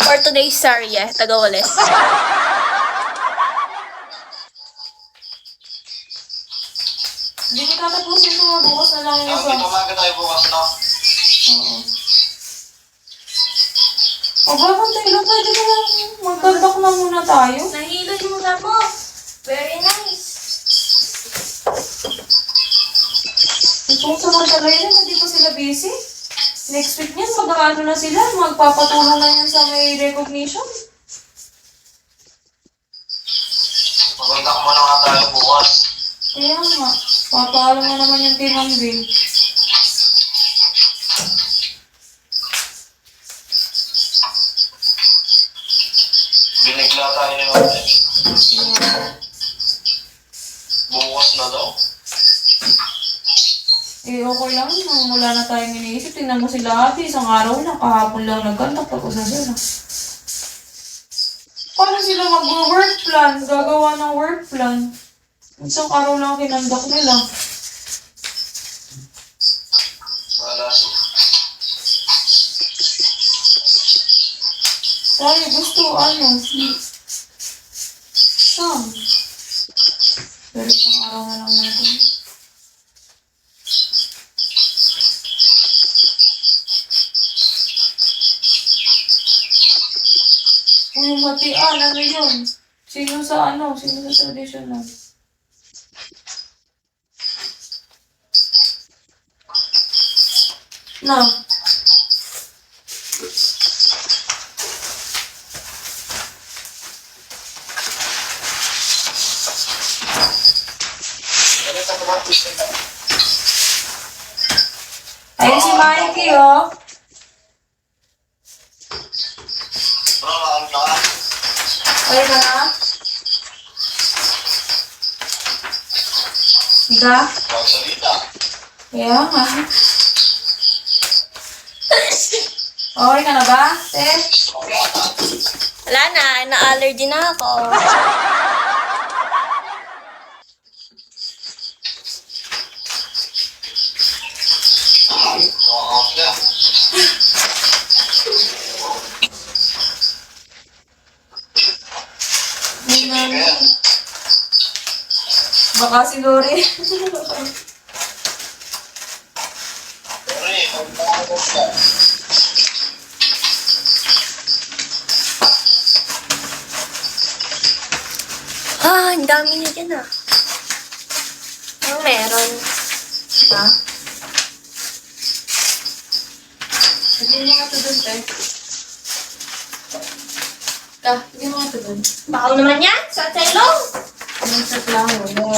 For today's serye, taga-Walis. Hindi ko tatapusin ito. Bukas na lang yung Yung iba. tumaga tayo bukas, no? Oo. O bakit tayo? Pwede ka lang magkandak na muna tayo. Nahilo yung muna mo. Very nice. Kung samantala yun, hindi pa sila busy. Next week niyan, mag-ano na sila. Magpapatulong na yan sa may recognition. Maganda ko muna nga tayo bukas. Kaya nga. Papaalam na naman yung Timang Bill. Binigla tayo ni Mate. Bukas na daw. Eh, okay lang. Wala na tayong iniisip. Tingnan mo sila ate. Isang araw lang. Kahapon lang nagkantak. Tapos na sila. Paano sila mag-work plan? Gagawa ng work plan. Isang araw lang kinandak nila. Wala siya. Tayo gusto ano? Sam. Pero isang araw na lang natin. Uy, matian, ano yun? Sino sa ano? Sino sa traditional? Na. Ano sa mga gusto na? Ayun si Mikey, oh. Bro, ano na? Okay ka na? Ika? Magsalita. Kaya nga. Okay ka na ba, te? Wala na, na-allergy na ako. Off na. Sige ka yan. Baka si Lori. Sorry, magpapagod ka. Ang dami niya dyan ah. Ang meron. Ha? Hindi mo nga ito dun, te. Hindi mo nga ito dun. Bakaw naman yan, sa telong. Yung sa plano, yung